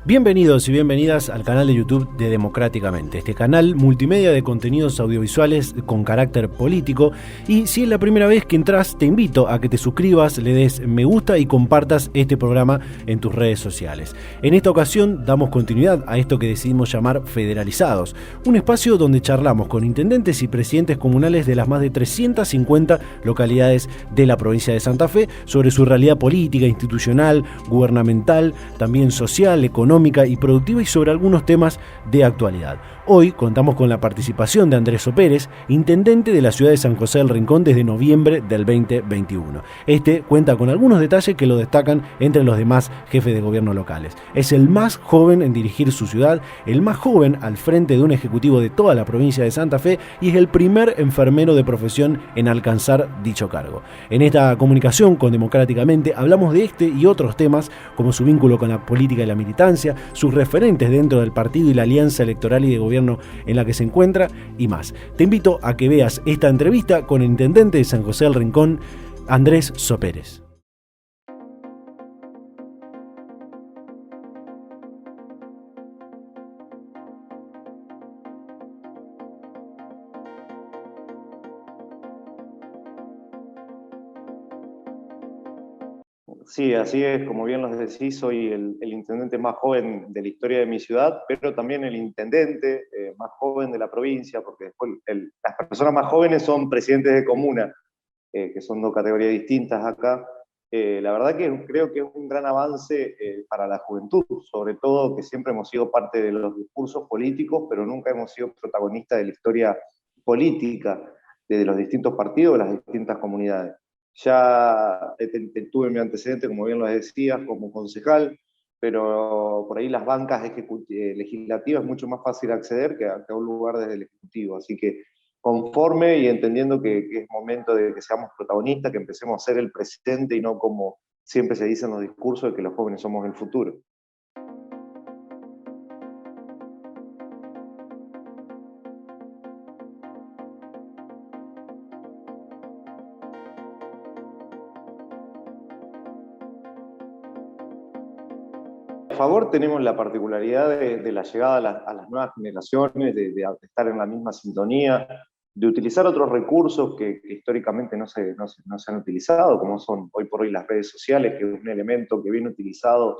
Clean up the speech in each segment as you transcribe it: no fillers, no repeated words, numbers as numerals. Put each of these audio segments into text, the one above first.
Bienvenidos y bienvenidas al canal de YouTube de Democráticamente, este canal multimedia de contenidos audiovisuales con carácter político. Y si es la primera vez que entras, te invito a que te suscribas, le des me gusta y compartas este programa en tus redes sociales. En esta ocasión damos continuidad a esto que decidimos llamar Federalizados, un espacio donde charlamos con intendentes y presidentes comunales de las más de 350 localidades de la provincia de Santa Fe sobre su realidad política, institucional, gubernamental, también social, económica y productiva, y sobre algunos temas de actualidad. Hoy contamos con la participación de Andrés Sopérez, intendente de la ciudad de San José del Rincón desde noviembre del 2021. Este cuenta con algunos detalles que lo destacan entre los demás jefes de gobierno locales. Es el más joven en dirigir su ciudad, el más joven al frente de un ejecutivo de toda la provincia de Santa Fe y es el primer enfermero de profesión en alcanzar dicho cargo. En esta comunicación con Democráticamente hablamos de este y otros temas como su vínculo con la política y la militancia, sus referentes dentro del partido y la alianza electoral y de gobierno en la que se encuentra y más. Te invito a que veas esta entrevista con el intendente de San José del Rincón, Andrés Sopérez. Sí, así es, como bien los decís, soy el intendente más joven de la historia de mi ciudad, pero también el intendente más joven de la provincia, porque después las personas más jóvenes son presidentes de comuna, que son dos categorías distintas acá. La verdad que creo que es un gran avance para la juventud, sobre todo que siempre hemos sido parte de los discursos políticos, pero nunca hemos sido protagonistas de la historia política de los distintos partidos, de las distintas comunidades. Ya tuve mi antecedente, como bien lo decías, como concejal, pero por ahí las bancas legislativas es mucho más fácil acceder que a un lugar desde el Ejecutivo. Así que conforme y entendiendo que es momento de que seamos protagonistas, que empecemos a ser el presente y no como siempre se dice en los discursos de que los jóvenes somos el futuro. A favor tenemos la particularidad de la llegada a las nuevas generaciones, de estar en la misma sintonía, de utilizar otros recursos que históricamente no se han utilizado, como son hoy por hoy las redes sociales, que es un elemento que bien utilizado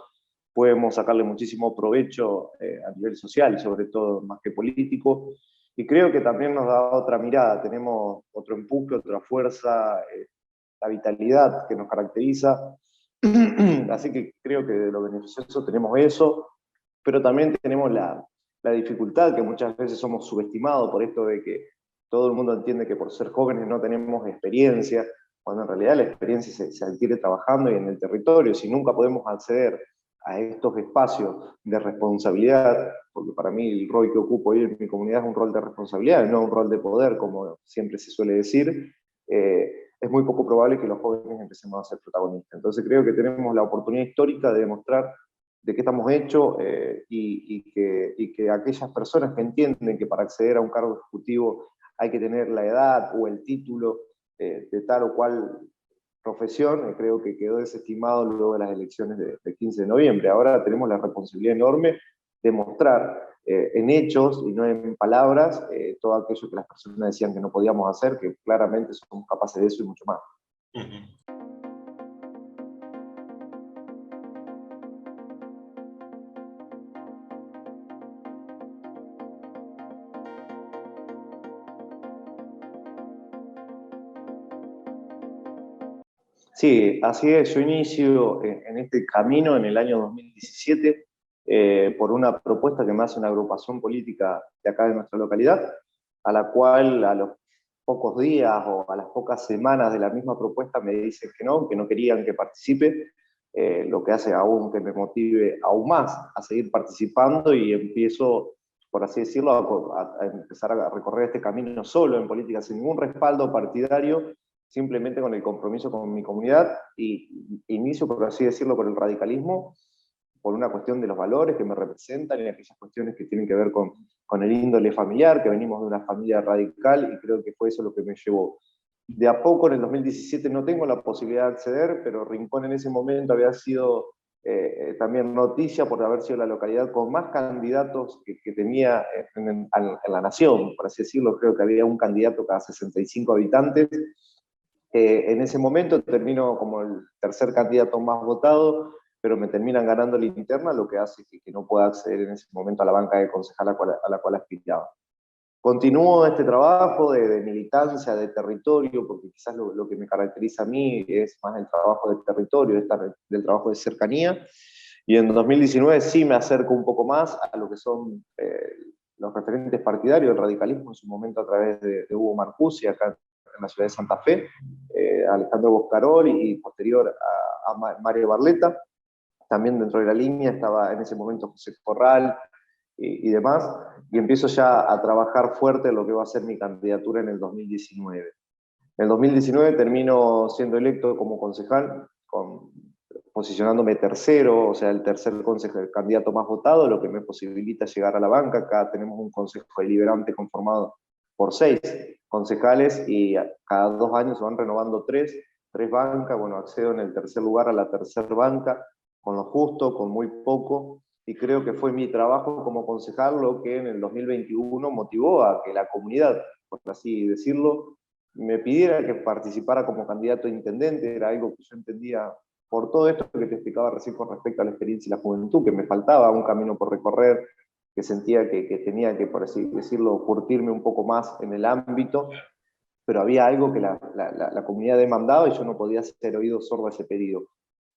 podemos sacarle muchísimo provecho a nivel social, sobre todo más que político, y creo que también nos da otra mirada, tenemos otro empuje, otra fuerza, la vitalidad que nos caracteriza. Así que creo que de lo beneficioso tenemos eso, pero también tenemos la dificultad que muchas veces somos subestimados por esto de que todo el mundo entiende que por ser jóvenes no tenemos experiencia, cuando en realidad la experiencia se adquiere trabajando y en el territorio. Si nunca podemos acceder a estos espacios de responsabilidad, porque para mí el rol que ocupo hoy en mi comunidad es un rol de responsabilidad, no un rol de poder, como siempre se suele decir, es muy poco probable que los jóvenes empecemos a ser protagonistas. Entonces creo que tenemos la oportunidad histórica de demostrar de qué estamos hechos y que aquellas personas que entienden que para acceder a un cargo ejecutivo hay que tener la edad o el título de tal o cual profesión, creo que quedó desestimado luego de las elecciones del 15 de noviembre. Ahora tenemos la responsabilidad enorme de mostrar en hechos y no en palabras todo aquello que las personas decían que no podíamos hacer, que claramente somos capaces de eso y mucho más. Sí, así es. Yo inicio en este camino en el año 2017 por una propuesta que me hace una agrupación política de acá de nuestra localidad, a la cual a los pocos días o a las pocas semanas de la misma propuesta me dicen que no querían que participe, lo que hace aún que me motive aún más a seguir participando y empiezo, por así decirlo, a empezar a recorrer este camino solo en política, sin ningún respaldo partidario, simplemente con el compromiso con mi comunidad, y inicio, por así decirlo, con el radicalismo, por una cuestión de los valores que me representan y aquellas cuestiones que tienen que ver con el índole familiar, que venimos de una familia radical, y creo que fue eso lo que me llevó. De a poco, en el 2017 no tengo la posibilidad de acceder, pero Rincón en ese momento había sido también noticia por haber sido la localidad con más candidatos que tenía en la nación, por así decirlo. Creo que había un candidato cada 65 habitantes. En ese momento termino como el tercer candidato más votado, pero me terminan ganando la interna, lo que hace que no pueda acceder en ese momento a la banca de concejal a la cual aspiraba. Continúo este trabajo de militancia, de territorio, porque quizás lo que me caracteriza a mí es más el trabajo de territorio, del trabajo de cercanía, y en 2019 sí me acerco un poco más a lo que son los referentes partidarios del radicalismo, en su momento a través de Hugo Marcusi, acá en la ciudad de Santa Fe, Alejandro Boscarol y posterior a Mario Barletta. También dentro de la línea estaba en ese momento José Corral y demás, y empiezo ya a trabajar fuerte en lo que va a ser mi candidatura en el 2019. En el 2019 termino siendo electo como concejal, posicionándome tercero, o sea, el tercer el candidato más votado, lo que me posibilita llegar a la banca. Acá tenemos un consejo deliberante conformado por 6 concejales y cada 2 años se van renovando 3 bancas. Bueno, accedo en el tercer lugar a la tercera banca, con lo justo, con muy poco, y creo que fue mi trabajo como concejal lo que en el 2021 motivó a que la comunidad, por así decirlo, me pidiera que participara como candidato a intendente. Era algo que yo entendía, por todo esto que te explicaba recién con respecto a la experiencia y la juventud, que me faltaba un camino por recorrer, que sentía que tenía que, por así decirlo, curtirme un poco más en el ámbito, pero había algo que la comunidad demandaba y yo no podía hacer oído sordo a ese pedido.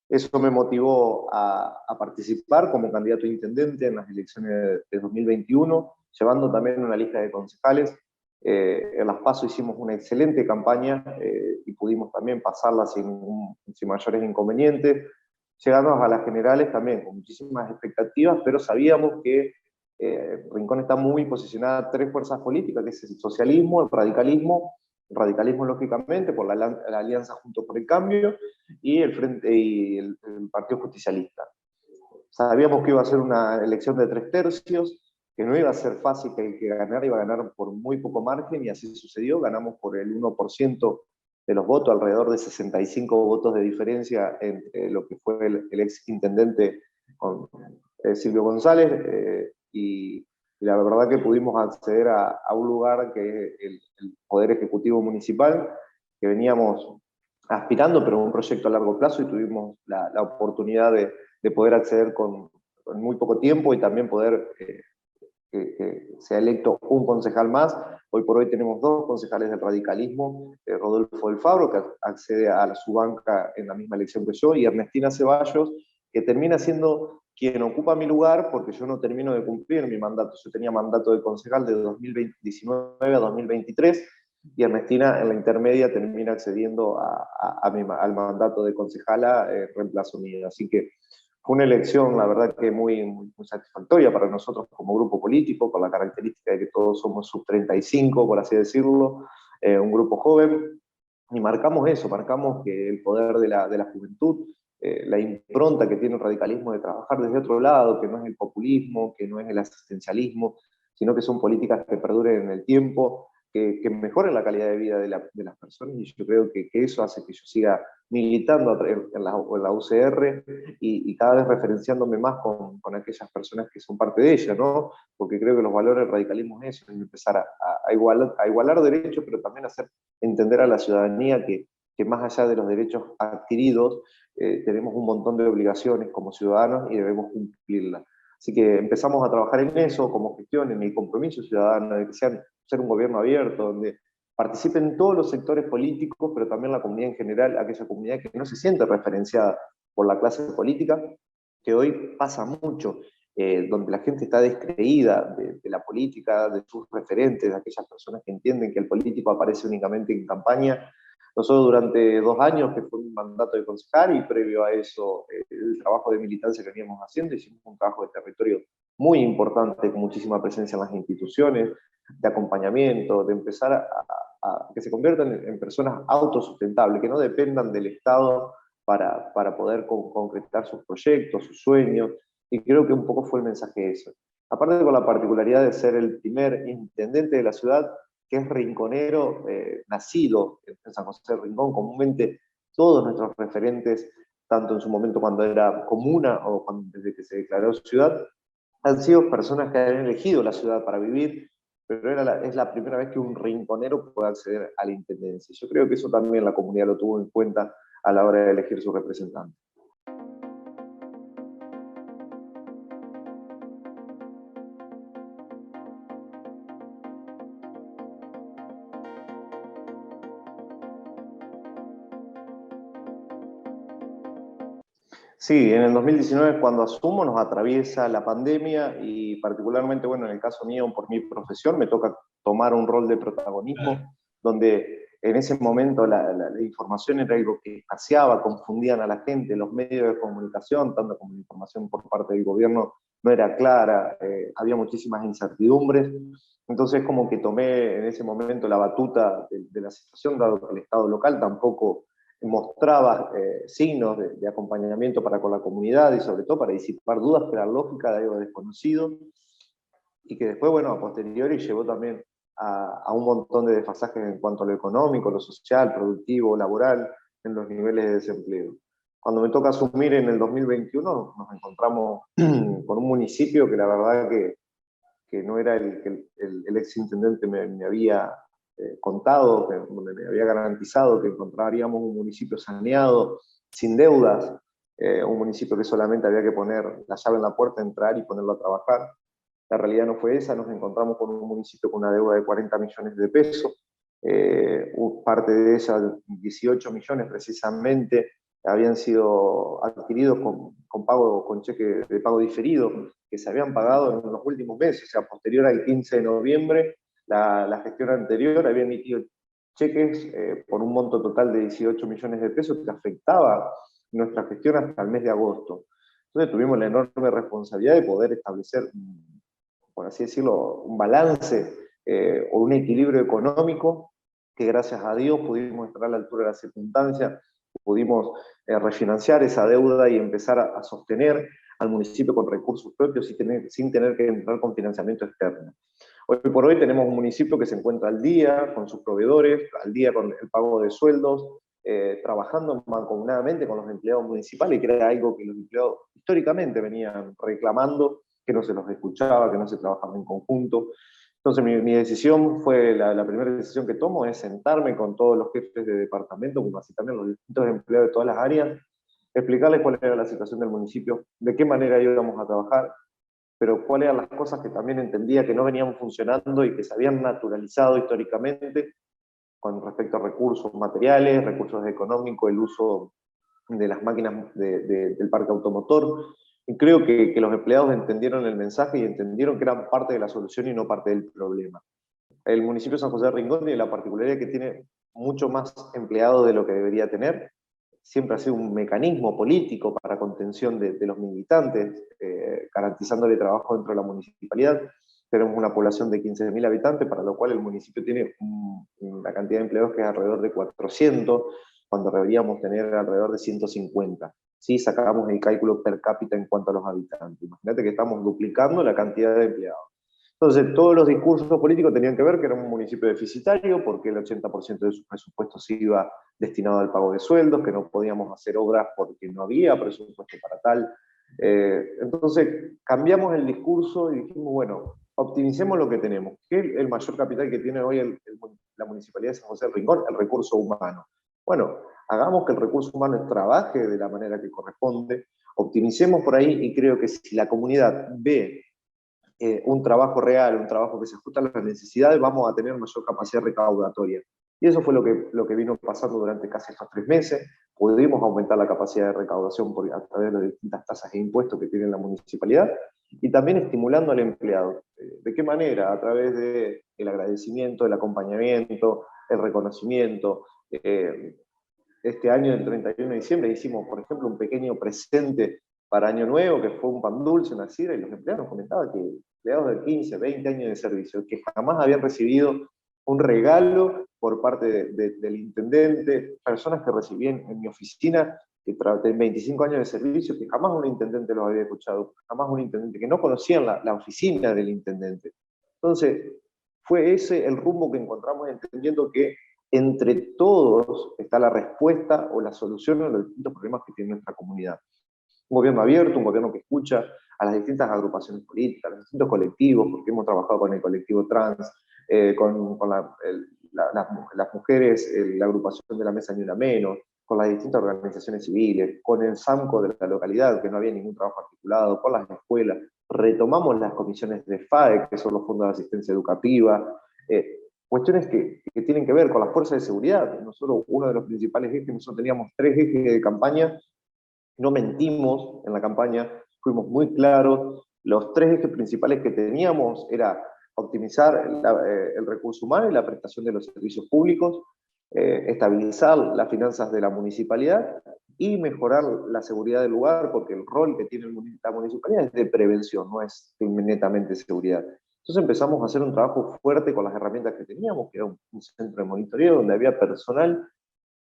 Eso me motivó a participar como candidato a intendente en las elecciones de 2021, llevando también una lista de concejales. En Las PASO hicimos una excelente campaña y pudimos también pasarla sin mayores inconvenientes. Llegando a las generales también con muchísimas expectativas, pero sabíamos que Rincón está muy posicionada a 3 fuerzas políticas, que es el socialismo, el radicalismo lógicamente, por la Alianza Juntos por el Cambio, y el Partido Justicialista. Sabíamos que iba a ser una elección de 3/3, que no iba a ser fácil que el que ganara iba a ganar por muy poco margen, y así sucedió. Ganamos por el 1% de los votos, alrededor de 65 votos de diferencia entre lo que fue el ex intendente Silvio González, y la verdad que pudimos acceder a un lugar que es el Poder Ejecutivo Municipal, que veníamos aspirando, pero un proyecto a largo plazo, y tuvimos la oportunidad de poder acceder con muy poco tiempo y también poder que sea electo un concejal más. Hoy por hoy tenemos 2 concejales del radicalismo, Rodolfo del Fabro, que accede a su banca en la misma elección que yo, y Ernestina Ceballos, que termina siendo quien ocupa mi lugar porque yo no termino de cumplir mi mandato. Yo tenía mandato de concejal de 2019 a 2023, y Ernestina en la intermedia termina accediendo al mandato de concejala, reemplazo mío. Así que fue una elección, la verdad, que muy satisfactoria para nosotros como grupo político, con la característica de que todos somos sub 35, por así decirlo, un grupo joven, y marcamos eso, marcamos que el poder de la juventud, la impronta que tiene el radicalismo de trabajar desde otro lado, que no es el populismo, que no es el asistencialismo, sino que son políticas que perduren en el tiempo, que mejoren la calidad de vida de las personas, y yo creo que eso hace que yo siga militando en la UCR y cada vez referenciándome más con aquellas personas que son parte de ella, ¿no? Porque creo que los valores del radicalismo es eso, es empezar a igualar derechos, pero también hacer entender a la ciudadanía que más allá de los derechos adquiridos, tenemos un montón de obligaciones como ciudadanos y debemos cumplirlas. Así que empezamos a trabajar en eso como gestión, en el compromiso ciudadano, de que ser un gobierno abierto, donde participen todos los sectores políticos, pero también la comunidad en general, aquella comunidad que no se siente referenciada por la clase política, que hoy pasa mucho, donde la gente está descreída de la política, de sus referentes, de aquellas personas que entienden que el político aparece únicamente en campaña. Nosotros durante 2 años, que fue un mandato de concejal, y previo a eso el trabajo de militancia que veníamos haciendo, hicimos un trabajo de territorio muy importante, con muchísima presencia en las instituciones, de acompañamiento, de empezar a que se conviertan en personas autosustentables, que no dependan del Estado para poder concretar sus proyectos, sus sueños, y creo que un poco fue el mensaje eso. Aparte, con la particularidad de ser el primer intendente de la ciudad, que es rinconero, nacido en San José de Rincón. Comúnmente todos nuestros referentes tanto en su momento cuando era comuna o desde que se declaró ciudad, han sido personas que han elegido la ciudad para vivir, pero es la primera vez que un rinconero puede acceder a la intendencia. Yo creo que eso también la comunidad lo tuvo en cuenta a la hora de elegir su representante. Sí, en el 2019 cuando asumo nos atraviesa la pandemia y particularmente, bueno, en el caso mío, por mi profesión, me toca tomar un rol de protagonismo, donde en ese momento la información era algo que escaseaba, confundían a la gente, los medios de comunicación, tanto como la información por parte del gobierno no era clara, había muchísimas incertidumbres, entonces como que tomé en ese momento la batuta de la situación, dado que el Estado local tampoco mostraba signos de acompañamiento para con la comunidad y sobre todo para disipar dudas, que era lógica de algo desconocido, y que después, bueno, a posteriori llevó también a un montón de desfasajes en cuanto a lo económico, lo social, productivo, laboral, en los niveles de desempleo. Cuando me toca asumir en el 2021, nos encontramos con un municipio que la verdad que no era el que el ex intendente me había contado, donde me había garantizado que encontraríamos un municipio saneado, sin deudas, un municipio que solamente había que poner la llave en la puerta, entrar y ponerlo a trabajar. La realidad no fue esa, nos encontramos con un municipio con una deuda de 40 millones de pesos, parte de ella, 18 millones precisamente, habían sido adquiridos con cheque de pago diferido, que se habían pagado en los últimos meses, o sea, posterior al 15 de noviembre, la gestión anterior había emitido cheques por un monto total de 18 millones de pesos que afectaba nuestra gestión hasta el mes de agosto. Entonces tuvimos la enorme responsabilidad de poder establecer, por así decirlo, un balance o un equilibrio económico que gracias a Dios pudimos estar a la altura de las circunstancias, pudimos refinanciar esa deuda y empezar a sostener al municipio con recursos propios sin tener que entrar con financiamiento externo. Hoy por hoy tenemos un municipio que se encuentra al día con sus proveedores, al día con el pago de sueldos, trabajando mancomunadamente con los empleados municipales, que era algo que los empleados históricamente venían reclamando, que no se los escuchaba, que no se trabajaba en conjunto. Entonces mi decisión fue, la primera decisión que tomo es sentarme con todos los jefes de departamento, como así también los distintos empleados de todas las áreas, explicarles cuál era la situación del municipio, de qué manera íbamos a trabajar, pero cuáles eran las cosas que también entendía que no venían funcionando y que se habían naturalizado históricamente con respecto a recursos materiales, recursos económicos, el uso de las máquinas del parque automotor. Y creo que los empleados entendieron el mensaje y entendieron que eran parte de la solución y no parte del problema. El municipio de San José de Rincón tiene la particularidad que tiene mucho más empleados de lo que debería tener. Siempre ha sido un mecanismo político para contención de los militantes, garantizándole trabajo dentro de la municipalidad. Tenemos una población de 15.000 habitantes, para lo cual el municipio tiene una cantidad de empleados que es alrededor de 400, cuando deberíamos tener alrededor de 150. Si sacamos el cálculo per cápita en cuanto a los habitantes. Imagínate que estamos duplicando la cantidad de empleados. Entonces, todos los discursos políticos tenían que ver que era un municipio deficitario, porque el 80% de sus presupuestos se iba destinado al pago de sueldos, que no podíamos hacer obras porque no había presupuesto para tal. Entonces, cambiamos el discurso y dijimos, bueno, optimicemos lo que tenemos. ¿Qué es el mayor capital que tiene hoy la Municipalidad de San José del Rincón? El recurso humano. Bueno, hagamos que el recurso humano trabaje de la manera que corresponde, optimicemos por ahí y creo que si la comunidad ve un trabajo real, un trabajo que se ajusta a las necesidades, vamos a tener mayor capacidad recaudatoria. Y eso fue lo que vino pasando durante casi estos 3 meses. Pudimos aumentar la capacidad de recaudación a través de las distintas tasas e impuestos que tiene la municipalidad y también estimulando al empleado. ¿De qué manera? A través del agradecimiento, el acompañamiento, el reconocimiento. Este año, el 31 de diciembre, hicimos, por ejemplo, un pequeño presente para Año Nuevo, que fue un pan dulce, una sidra, y los empleados nos comentaban que empleados de 15, 20 años de servicio, que jamás habían recibido un regalo por parte del intendente, personas que recibían en mi oficina que de 25 años de servicio, que jamás un intendente los había escuchado, jamás un intendente, que no conocían la oficina del intendente. Entonces, fue ese el rumbo que encontramos entendiendo que entre todos está la respuesta o la solución a los distintos problemas que tiene nuestra comunidad. Un gobierno abierto, un gobierno que escucha a las distintas agrupaciones políticas, a los distintos colectivos, porque hemos trabajado con el colectivo trans, con las mujeres, la agrupación de la Mesa Ni Una Menos, con las distintas organizaciones civiles, con el SAMCO de la localidad, que no había ningún trabajo articulado, con las escuelas. Retomamos las comisiones de FAE, que son los fondos de asistencia educativa, cuestiones que tienen que ver con las fuerzas de seguridad. Nosotros, uno de los principales ejes, nosotros teníamos 3 ejes de campaña, no mentimos en la campaña, fuimos muy claros. Los 3 ejes principales que teníamos era optimizar el recurso humano y la prestación de los servicios públicos, estabilizar las finanzas de la municipalidad y mejorar la seguridad del lugar, porque el rol que tiene la municipalidad es de prevención, no es netamente seguridad. Entonces empezamos a hacer un trabajo fuerte con las herramientas que teníamos, que era un centro de monitoreo donde había personal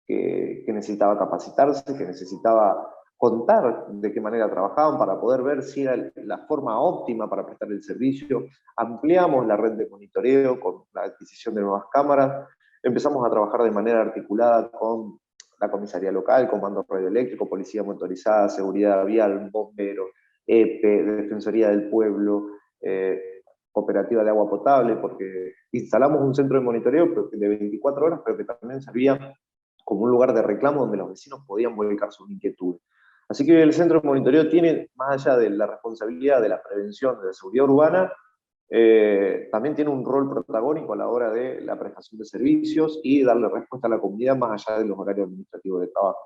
que necesitaba capacitarse, que necesitaba contar de qué manera trabajaban para poder ver si era la forma óptima para prestar el servicio. Ampliamos la red de monitoreo con la adquisición de nuevas cámaras, empezamos a trabajar de manera articulada con la comisaría local, comando radioeléctrico, policía motorizada, seguridad vial, bombero, EPE, Defensoría del Pueblo, cooperativa de agua potable, porque instalamos un centro de monitoreo de 24 horas, pero que también servía como un lugar de reclamo donde los vecinos podían volcar sus inquietudes. Así que el centro de monitoreo tiene, más allá de la responsabilidad de la prevención de la seguridad urbana, también tiene un rol protagónico a la hora de la prestación de servicios y darle respuesta a la comunidad más allá de los horarios administrativos de trabajo.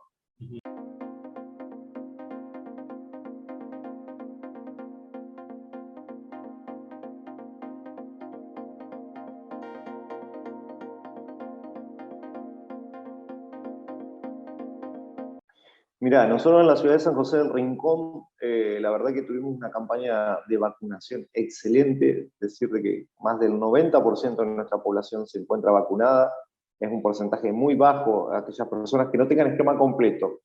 Mirá, nosotros en la ciudad de San José del Rincón, la verdad que tuvimos una campaña de vacunación excelente, es decir, de que más del 90% de nuestra población se encuentra vacunada, es un porcentaje muy bajo aquellas personas que no tengan esquema completo.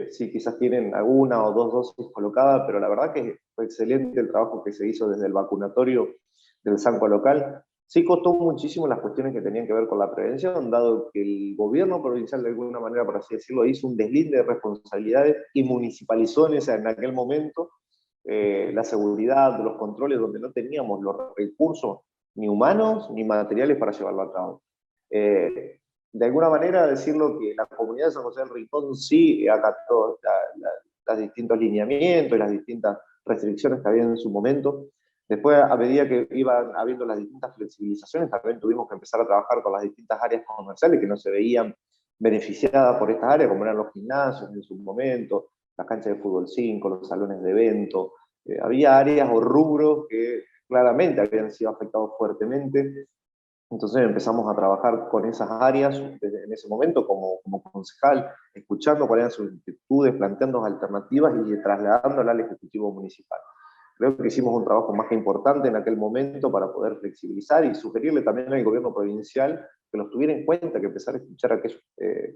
Sí, quizás tienen alguna o 2 dosis colocadas, pero la verdad que fue excelente el trabajo que se hizo desde el vacunatorio del Sanco local. Sí costó muchísimo las cuestiones que tenían que ver con la prevención, dado que el gobierno provincial, de alguna manera, por así decirlo, hizo un deslinde de responsabilidades y municipalizó en aquel momento la seguridad, los controles, donde no teníamos los recursos ni humanos ni materiales para llevarlo a cabo. De alguna manera, decirlo que la comunidad de San José del Rincón sí acató los distintos lineamientos y las distintas restricciones que había en su momento. Después, a medida que iban habiendo las distintas flexibilizaciones, también tuvimos que empezar a trabajar con las distintas áreas comerciales que no se veían beneficiadas por estas áreas, como eran los gimnasios en su momento, las canchas de fútbol 5, los salones de evento. Había áreas o rubros que claramente habían sido afectados fuertemente. Entonces empezamos a trabajar con esas áreas en ese momento como concejal, escuchando cuáles eran sus inquietudes, planteando alternativas y trasladándolas al Ejecutivo Municipal. Creo que hicimos un trabajo más que importante en aquel momento para poder flexibilizar y sugerirle también al gobierno provincial que los tuviera en cuenta, que empezara a escuchar a aquellos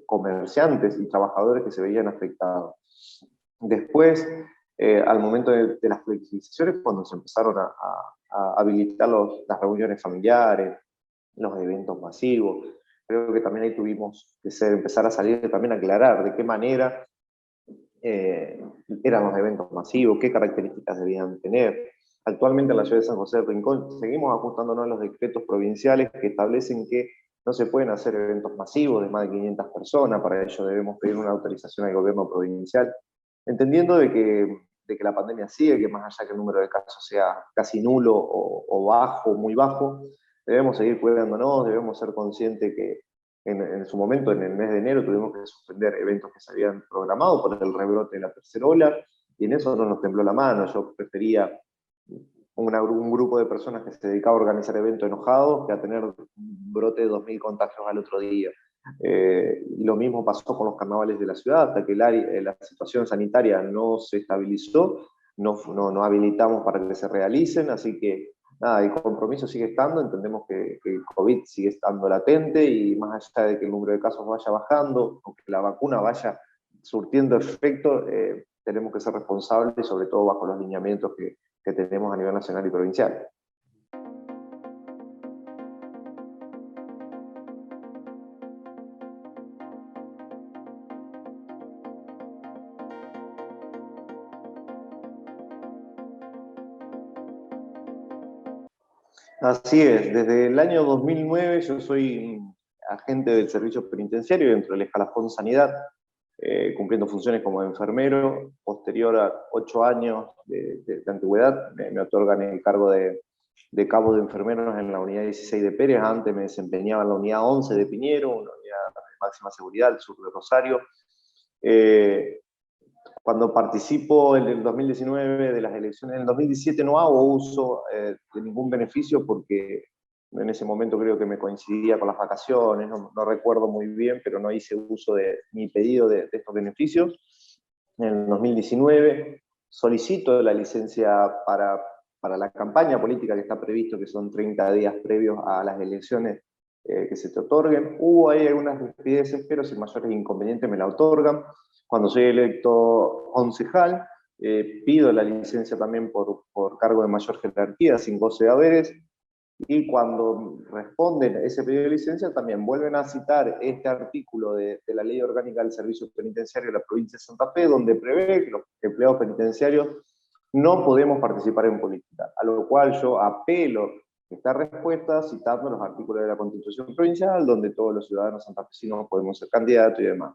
comerciantes y trabajadores que se veían afectados. Después, al momento de las flexibilizaciones, cuando se empezaron a habilitar las reuniones familiares, los eventos masivos, creo que también ahí tuvimos que empezar a salir también a aclarar de qué manera eran los eventos masivos, qué características debían tener. Actualmente en la ciudad de San José del Rincón seguimos ajustándonos a los decretos provinciales que establecen que no se pueden hacer eventos masivos de más de 500 personas, para ello debemos pedir una autorización al gobierno provincial, entendiendo de que la pandemia sigue, que más allá que el número de casos sea casi nulo o bajo, muy bajo, debemos seguir cuidándonos, debemos ser conscientes que en su momento, en el mes de enero, tuvimos que suspender eventos que se habían programado por el rebrote de la tercera ola, y en eso no nos tembló la mano. Yo prefería un grupo de personas que se dedicaba a organizar eventos enojados que a tener un brote de 2.000 contagios al otro día. Y lo mismo pasó con los carnavales de la ciudad, hasta que la situación sanitaria no se estabilizó, no habilitamos para que se realicen, así que nada, el compromiso sigue estando, entendemos que el COVID sigue estando latente y más allá de que el número de casos vaya bajando, o que la vacuna vaya surtiendo efecto, tenemos que ser responsables, sobre todo bajo los lineamientos que tenemos a nivel nacional y provincial. Así es, desde el año 2009 yo soy agente del servicio penitenciario dentro del escalafón sanidad, cumpliendo funciones como enfermero. Posterior a 8 años de antigüedad, me otorgan el cargo de cabo de enfermeros en la unidad 16 de Pérez. Antes me desempeñaba en la unidad 11 de Piñero, una unidad de máxima seguridad al sur de Rosario. Eh, Cuando participo en el 2019 de las elecciones, en el 2017 no hago uso de ningún beneficio porque en ese momento creo que me coincidía con las vacaciones, no recuerdo muy bien, pero no hice uso de mi pedido de estos beneficios. En el 2019 solicito la licencia para la campaña política que está previsto, que son 30 días previos a las elecciones que se te otorguen. Hubo ahí algunas rispideces, pero sin mayores inconvenientes me la otorgan. Cuando soy electo concejal, pido la licencia también por cargo de mayor jerarquía, sin goce de haberes, y cuando responden a ese pedido de licencia también vuelven a citar este artículo de la Ley Orgánica del Servicio Penitenciario de la provincia de Santa Fe, donde prevé que los empleados penitenciarios no podemos participar en política, a lo cual yo apelo esta respuesta citando los artículos de la Constitución Provincial, donde todos los ciudadanos santafesinos podemos ser candidatos y demás.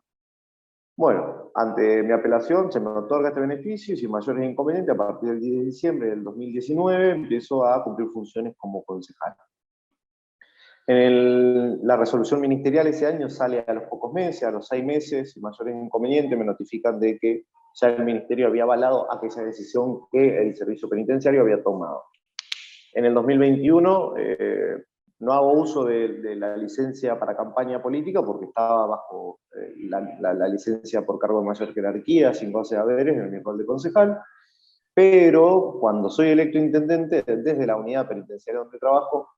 Bueno, ante mi apelación se me otorga este beneficio y sin mayores inconvenientes, a partir del 10 de diciembre del 2019 empiezo a cumplir funciones como concejal. La resolución ministerial ese año sale a los pocos meses, a los 6 meses, sin mayores inconvenientes, me notifican de que ya el ministerio había avalado aquella decisión que el servicio penitenciario había tomado. En el 2021 no hago uso de la licencia para campaña política porque estaba bajo la licencia por cargo de mayor jerarquía, sin goce de haberes, en mi rol de concejal, pero cuando soy electo intendente, desde la unidad penitenciaria donde trabajo,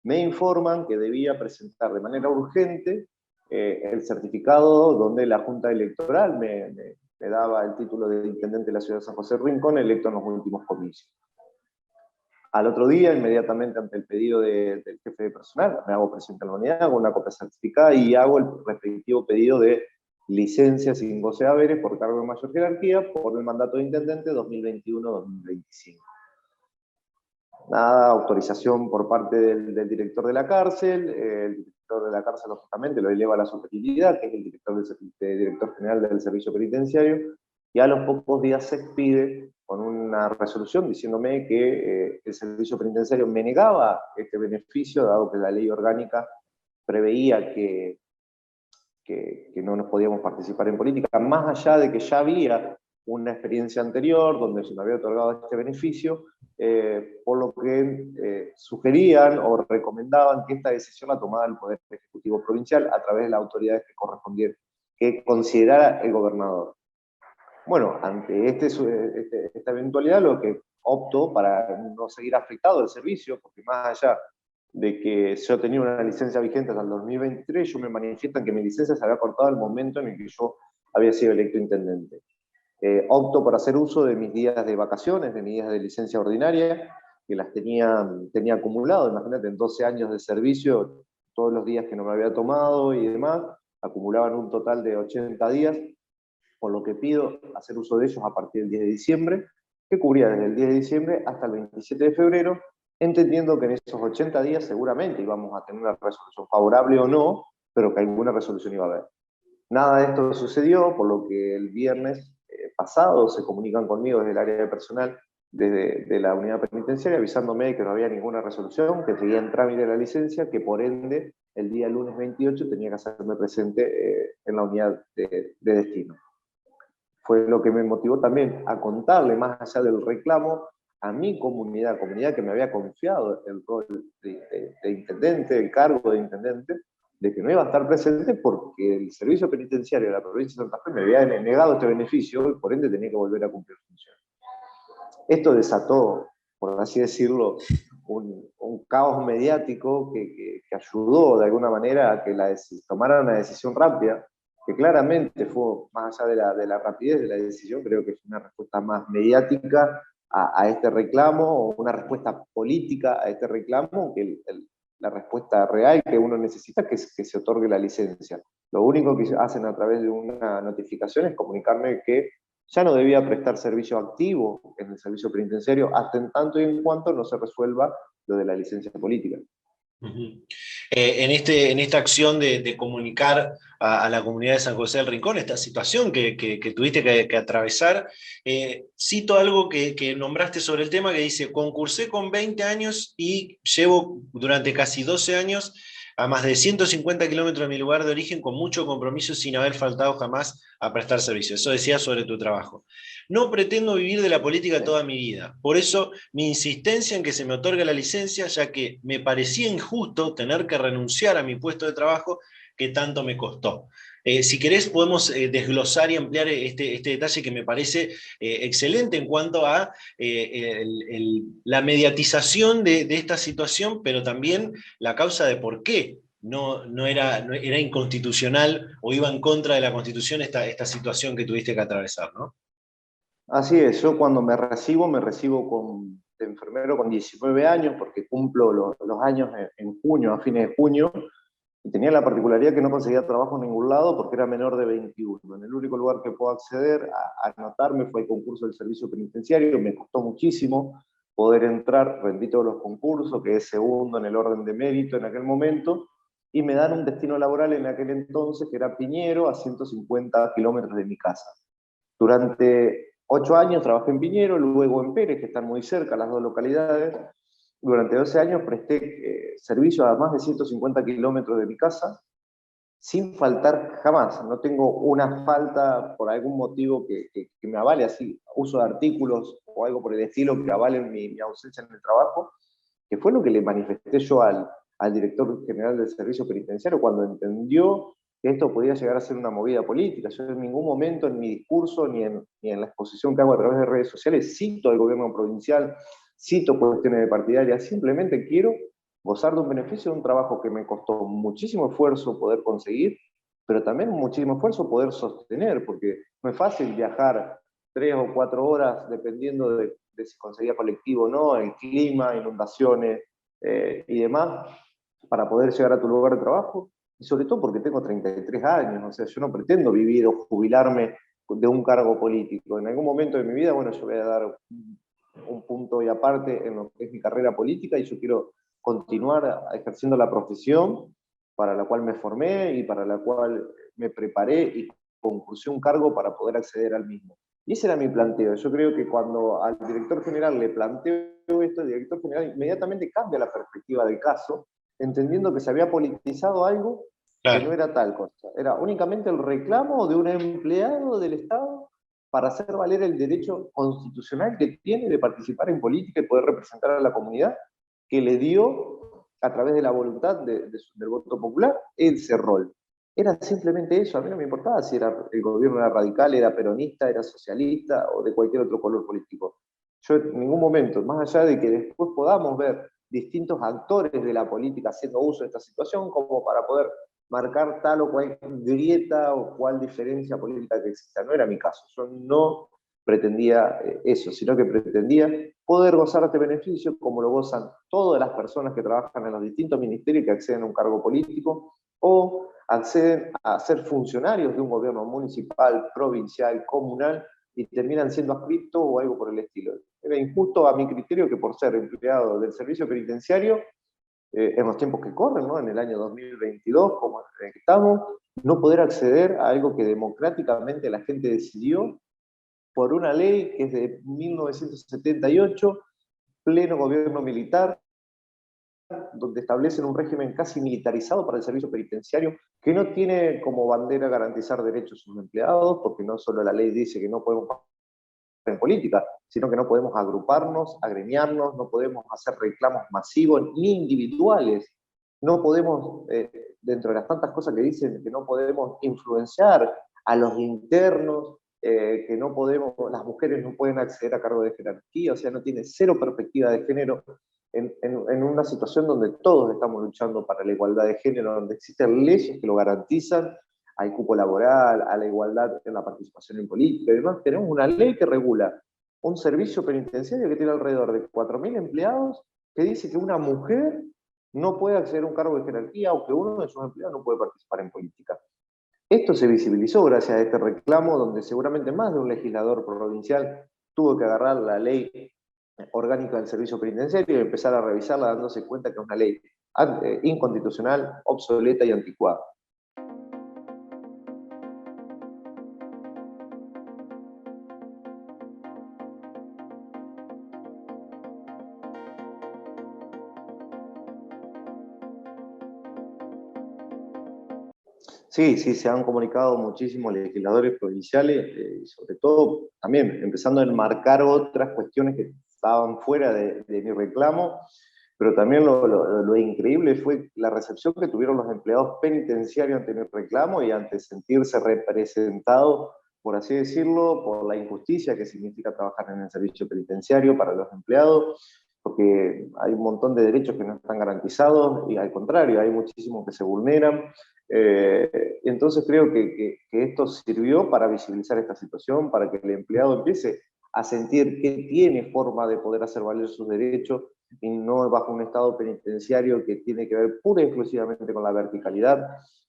me informan que debía presentar de manera urgente el certificado donde la Junta Electoral me daba el título de intendente de la ciudad de San José Rincón, electo en los últimos comicios. Al otro día, inmediatamente ante el pedido del jefe de personal, me hago presente a la unidad, hago una copia certificada y hago el respectivo pedido de licencia sin goce de haberes por cargo de mayor jerarquía por el mandato de intendente 2021-2025. Nada, autorización por parte del director de la cárcel. El director de la cárcel, lógicamente, lo eleva a la superioridad, que es el director general del servicio penitenciario, y a los pocos días se expide con una resolución diciéndome que el servicio penitenciario me negaba este beneficio, dado que la ley orgánica preveía que no nos podíamos participar en política, más allá de que ya había una experiencia anterior donde se me había otorgado este beneficio, por lo que sugerían o recomendaban que esta decisión la tomara el Poder Ejecutivo Provincial a través de las autoridades que correspondieran, que considerara el gobernador. Bueno, ante esta eventualidad, lo que opto para no seguir afectado el servicio, porque más allá de que yo tenía una licencia vigente hasta el 2023, yo me manifiestan que mi licencia se había cortado al momento en el que yo había sido electo intendente. Opto por hacer uso de mis días de vacaciones, de mis días de licencia ordinaria, que las tenía acumulado, imagínate, en 12 años de servicio, todos los días que no me había tomado y demás, acumulaban un total de 80 días, por lo que pido hacer uso de ellos a partir del 10 de diciembre, que cubría desde el 10 de diciembre hasta el 27 de febrero, entendiendo que en esos 80 días seguramente íbamos a tener una resolución favorable o no, pero que alguna resolución iba a haber. Nada de esto sucedió, por lo que el viernes pasado se comunican conmigo desde el área de personal, desde la unidad penitenciaria, avisándome que no había ninguna resolución, que seguía en trámite la licencia, que por ende el día lunes 28 tenía que hacerme presente en la unidad de destino. Fue lo que me motivó también a contarle, más allá del reclamo, a mi comunidad que me había confiado el rol de intendente, el cargo de intendente, de que no iba a estar presente porque el servicio penitenciario de la provincia de Santa Fe me había negado este beneficio y por ende tenía que volver a cumplir funciones. Esto desató, por así decirlo, un caos mediático que ayudó de alguna manera a que tomara una decisión rápida, que claramente fue, más allá de la rapidez de la decisión, creo que fue una respuesta más mediática a este reclamo, o una respuesta política a este reclamo, que la respuesta real que uno necesita, que es que se otorgue la licencia. Lo único que hacen a través de una notificación es comunicarme que ya no debía prestar servicio activo en el servicio penitenciario hasta en tanto y en cuanto no se resuelva lo de la licencia política. Ujú. En esta acción de comunicar a la comunidad de San José del Rincón, esta situación que tuviste que atravesar, cito algo que nombraste sobre el tema que dice: concursé con 20 años y llevo durante casi 12 años a más de 150 kilómetros de mi lugar de origen con mucho compromiso sin haber faltado jamás a prestar servicio. Eso decía sobre tu trabajo. No pretendo vivir de la política toda mi vida. Por eso, mi insistencia en que se me otorgue la licencia, ya que me parecía injusto tener que renunciar a mi puesto de trabajo que tanto me costó. Si querés, podemos desglosar y ampliar este detalle que me parece excelente en cuanto a la mediatización de esta situación, pero también la causa de por qué no era inconstitucional o iba en contra de la Constitución esta situación que tuviste que atravesar, ¿no? Así es, yo cuando me recibo de enfermero con 19 años, porque cumplo los años en junio, a fines de junio, y tenía la particularidad que no conseguía trabajo en ningún lado porque era menor de 21. En el único lugar que puedo acceder a anotarme fue el concurso del servicio penitenciario, me costó muchísimo poder entrar, rendí todos los concursos, quedé segundo en el orden de mérito en aquel momento, y me dan un destino laboral en aquel entonces que era Piñero, a 150 kilómetros de mi casa. Durante 8 años trabajé en Piñero, luego en Pérez, que están muy cerca las dos localidades. Durante 12 años presté servicio a más de 150 kilómetros de mi casa, sin faltar jamás. No tengo una falta por algún motivo que me avale, así, uso de artículos o algo por el estilo que avalen mi ausencia en el trabajo, que fue lo que le manifesté yo al director general del servicio penitenciario cuando entendió que esto podía llegar a ser una movida política. Yo en ningún momento en mi discurso ni en la exposición que hago a través de redes sociales cito al gobierno provincial, cito cuestiones partidarias, simplemente quiero gozar de un beneficio de un trabajo que me costó muchísimo esfuerzo poder conseguir, pero también muchísimo esfuerzo poder sostener, porque no es fácil viajar 3 o 4 horas dependiendo de si conseguía colectivo o no, el clima, inundaciones y demás, para poder llegar a tu lugar de trabajo, y sobre todo porque tengo 33 años, o sea, yo no pretendo vivir o jubilarme de un cargo político. En algún momento de mi vida, bueno, yo voy a dar un punto y aparte en lo que es mi carrera política, y yo quiero continuar ejerciendo la profesión para la cual me formé y para la cual me preparé y concursé un cargo para poder acceder al mismo. Y ese era mi planteo. Yo creo que cuando al director general le planteo esto, el director general inmediatamente cambia la perspectiva del caso, entendiendo que se había politizado algo que no Claro. era tal cosa. Era únicamente el reclamo de un empleado del Estado para hacer valer el derecho constitucional que tiene de participar en política y poder representar a la comunidad, que le dio, a través de la voluntad del voto popular, ese rol. Era simplemente eso, a mí no me importaba si el gobierno era radical, era peronista, era socialista o de cualquier otro color político. Yo en ningún momento, más allá de que después podamos ver distintos actores de la política haciendo uso de esta situación como para poder marcar tal o cual grieta o cual diferencia política que exista. No era mi caso, yo no pretendía eso, sino que pretendía poder gozar de este beneficio como lo gozan todas las personas que trabajan en los distintos ministerios y que acceden a un cargo político o acceden a ser funcionarios de un gobierno municipal, provincial, comunal, y terminan siendo adscriptos o algo por el estilo. Era injusto a mi criterio que por ser empleado del servicio penitenciario, en los tiempos que corren, ¿no? En el año 2022, como en el que estamos, no poder acceder a algo que democráticamente la gente decidió por una ley que es de 1978, pleno gobierno militar, donde establecen un régimen casi militarizado para el servicio penitenciario, que no tiene como bandera garantizar derechos a sus empleados, porque no solo la ley dice que no podemos en política, sino que no podemos agruparnos, agremiarnos, no podemos hacer reclamos masivos ni individuales, no podemos, dentro de las tantas cosas que dicen, que no podemos influenciar a los internos, que no podemos, las mujeres no pueden acceder a cargo de jerarquía, o sea, no tiene cero perspectiva de género en una situación donde todos estamos luchando para la igualdad de género, donde existen leyes que lo garantizan, al cupo laboral, a la igualdad en la participación en política y demás. Tenemos una ley que regula un servicio penitenciario que tiene alrededor de 4.000 empleados, que dice que una mujer no puede acceder a un cargo de jerarquía o que uno de sus empleados no puede participar en política. Esto se visibilizó gracias a este reclamo, donde seguramente más de un legislador provincial tuvo que agarrar la ley orgánica del servicio penitenciario y empezar a revisarla dándose cuenta que es una ley inconstitucional, obsoleta y anticuada. Sí, sí, se han comunicado muchísimos legisladores provinciales, y sobre todo también empezando a enmarcar otras cuestiones que estaban fuera de mi reclamo, pero también lo increíble fue la recepción que tuvieron los empleados penitenciarios ante mi reclamo y ante sentirse representados, por así decirlo, por la injusticia que significa trabajar en el servicio penitenciario para los empleados, porque hay un montón de derechos que no están garantizados y al contrario, hay muchísimos que se vulneran. Y entonces creo que esto sirvió para visibilizar esta situación, para que el empleado empiece a sentir que tiene forma de poder hacer valer sus derechos y no bajo un estado penitenciario que tiene que ver pura y exclusivamente con la verticalidad,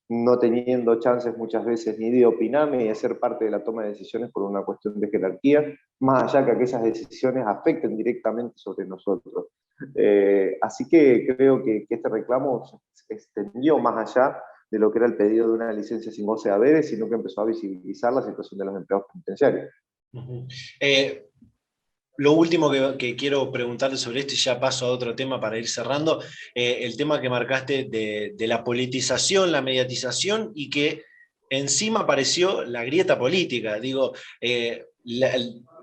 no teniendo chances muchas veces ni de opinar ni de ser parte de la toma de decisiones por una cuestión de jerarquía, más allá que aquellas decisiones afecten directamente sobre nosotros. Así que creo que este reclamo se extendió más allá de lo que era el pedido de una licencia sin goce de haberes, sino que empezó a visibilizar la situación de los empleados penitenciarios. Uh-huh. Lo último que quiero preguntarte sobre esto, y ya paso a otro tema para ir cerrando, el tema que marcaste de la politización, la mediatización, y que encima apareció la grieta política. Digo,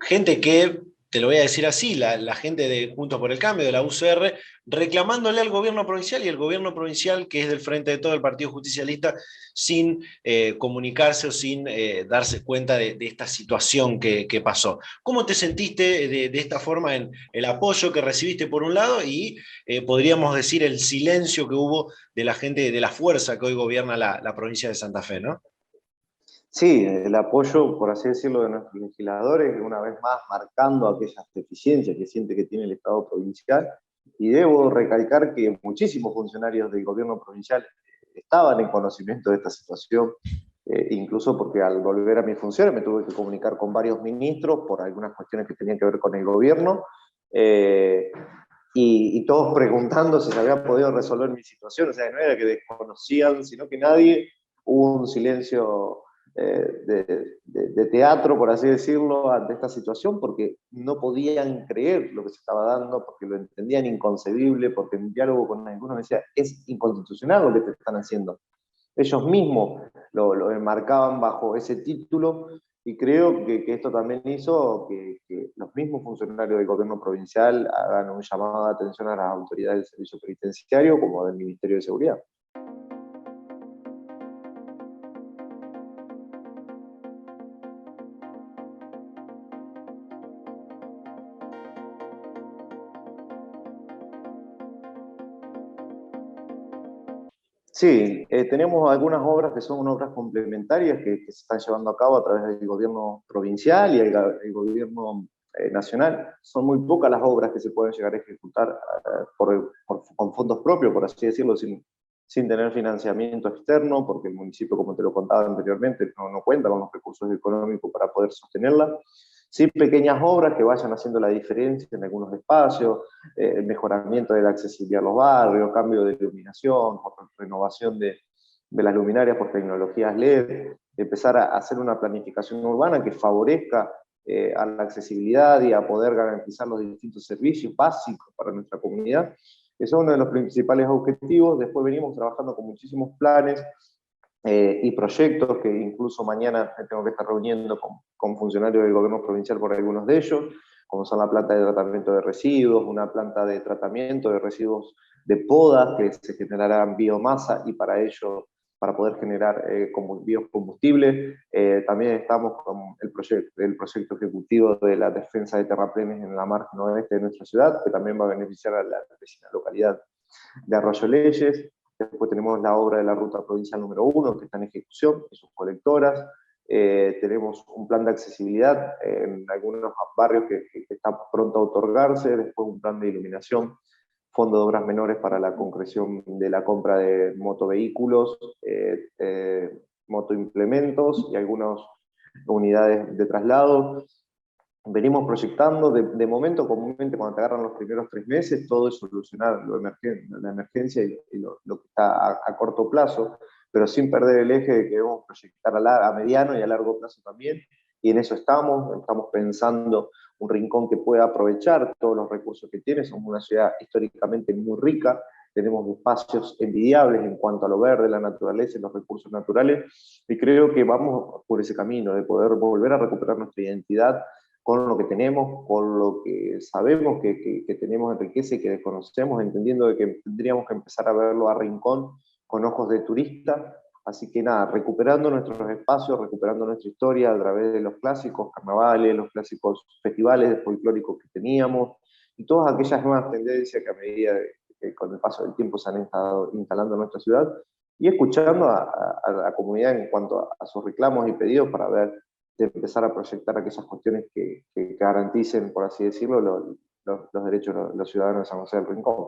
gente que, te lo voy a decir así, la gente de Juntos por el Cambio, de la UCR, reclamándole al gobierno provincial, y el gobierno provincial, que es del Frente de Todo el Partido Justicialista, sin comunicarse o sin darse cuenta de esta situación que pasó. ¿Cómo te sentiste de esta forma en el apoyo que recibiste por un lado y podríamos decir el silencio que hubo de la gente, de la fuerza que hoy gobierna la provincia de Santa Fe, ¿no? Sí, el apoyo, por así decirlo, de nuestros legisladores, una vez más marcando aquellas deficiencias que siente que tiene el Estado provincial. Y debo recalcar que muchísimos funcionarios del gobierno provincial estaban en conocimiento de esta situación, incluso porque al volver a mis funciones me tuve que comunicar con varios ministros por algunas cuestiones que tenían que ver con el gobierno, y todos preguntando si se había podido resolver mi situación. O sea, no era que desconocían, sino que nadie, hubo un silencio de teatro, por así decirlo, ante esta situación, porque no podían creer lo que se estaba dando, porque lo entendían inconcebible, porque en diálogo con algunos decía, es inconstitucional lo que te están haciendo. Ellos mismos lo enmarcaban bajo ese título, y creo que esto también hizo que los mismos funcionarios del gobierno provincial hagan un llamado de atención a las autoridades del servicio penitenciario como del Ministerio de Seguridad. Sí, tenemos algunas obras que son obras complementarias que se están llevando a cabo a través del gobierno provincial y el gobierno nacional. Son muy pocas las obras que se pueden llegar a ejecutar con fondos propios, por así decirlo, sin tener financiamiento externo, porque el municipio, como te lo contaba anteriormente, no cuenta con los recursos económicos para poder sostenerla. Sí, pequeñas obras que vayan haciendo la diferencia en algunos espacios, el mejoramiento de la accesibilidad a los barrios, cambio de iluminación, renovación de las luminarias por tecnologías LED, empezar a hacer una planificación urbana que favorezca a la accesibilidad y a poder garantizar los distintos servicios básicos para nuestra comunidad. Eso es uno de los principales objetivos. Después venimos trabajando con muchísimos planes y proyectos que incluso mañana me tengo que estar reuniendo con funcionarios del gobierno provincial por algunos de ellos, como son la planta de tratamiento de residuos, una planta de tratamiento de residuos de podas que se generarán biomasa, y para ello, para poder generar biocombustible. También estamos con el proyecto ejecutivo de la defensa de terraplenes en la margen oeste de nuestra ciudad, que también va a beneficiar a la vecina localidad de Arroyo Leyes. Después tenemos la obra de la ruta provincial número 1, que está en ejecución, en sus colectoras. Tenemos un plan de accesibilidad en algunos barrios que está pronto a otorgarse. Después un plan de iluminación, fondo de obras menores para la concreción de la compra de motovehículos, motoimplementos y algunas unidades de traslado. venimos proyectando, de momento, comúnmente cuando te agarran los primeros 3 meses, todo es solucionar la emergencia y lo que está a corto plazo, pero sin perder el eje de que debemos proyectar a mediano y a largo plazo también, y en eso estamos pensando un Rincón que pueda aprovechar todos los recursos que tiene. Somos una ciudad históricamente muy rica, tenemos espacios envidiables en cuanto a lo verde, la naturaleza y los recursos naturales, y creo que vamos por ese camino de poder volver a recuperar nuestra identidad con lo que tenemos, con lo que sabemos que tenemos en riqueza y que desconocemos, entendiendo de que tendríamos que empezar a verlo a Rincón con ojos de turista. Así que nada, recuperando nuestros espacios, recuperando nuestra historia a través de los clásicos carnavales, los clásicos festivales folclóricos que teníamos, y todas aquellas nuevas tendencias que a medida que con el paso del tiempo se han estado instalando en nuestra ciudad, y escuchando a la comunidad en cuanto a sus reclamos y pedidos para ver de empezar a proyectar aquellas cuestiones que garanticen, por así decirlo, los derechos de los ciudadanos de San José del Rincón.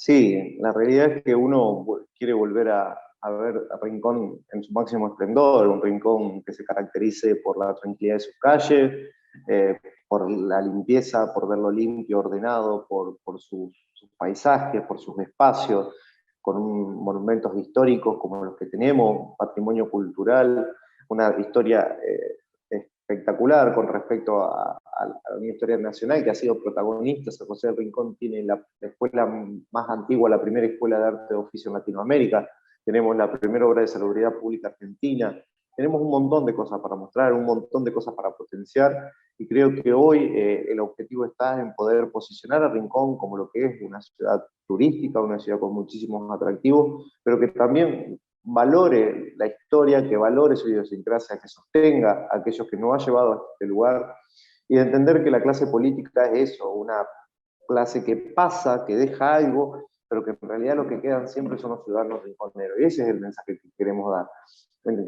Sí, la realidad es que uno quiere volver a ver a Rincón en su máximo esplendor, un Rincón que se caracterice por la tranquilidad de sus calles, por la limpieza, por verlo limpio, ordenado, por sus paisajes, por sus espacios, con monumentos históricos como los que tenemos, patrimonio cultural, una historia espectacular con respecto a la historia nacional que ha sido protagonista. San José del Rincón tiene la escuela más antigua, la primera escuela de arte de oficio en Latinoamérica, tenemos la primera obra de salubridad pública argentina, tenemos un montón de cosas para mostrar, un montón de cosas para potenciar, y creo que hoy el objetivo está en poder posicionar a Rincón como lo que es una ciudad turística, una ciudad con muchísimos atractivos, pero que también valore la historia, que valore su idiosincrasia, que sostenga a aquellos que nos ha llevado a este lugar, y de entender que la clase política es eso, una clase que pasa, que deja algo, pero que en realidad lo que quedan siempre son los ciudadanos rinconeros. Y ese es el mensaje que queremos dar.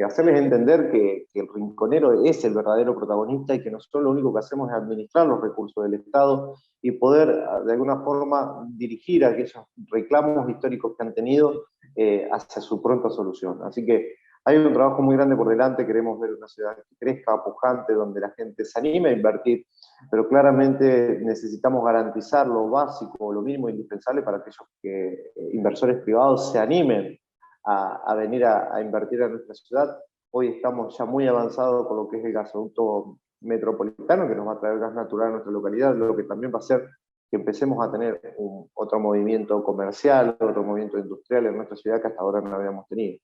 Hacerles entender que el rinconero es el verdadero protagonista y que nosotros lo único que hacemos es administrar los recursos del Estado y poder de alguna forma dirigir aquellos reclamos históricos que han tenido hacia su pronta solución. Así que hay un trabajo muy grande por delante, queremos ver una ciudad que crezca, pujante, donde la gente se anime a invertir, pero claramente necesitamos garantizar lo básico, lo mínimo indispensable para aquellos inversores privados se animen a venir a invertir en nuestra ciudad. Hoy estamos ya muy avanzados con lo que es el gasoducto metropolitano, que nos va a traer gas natural a nuestra localidad, lo que también va a hacer que empecemos a tener otro movimiento comercial, otro movimiento industrial en nuestra ciudad que hasta ahora no habíamos tenido.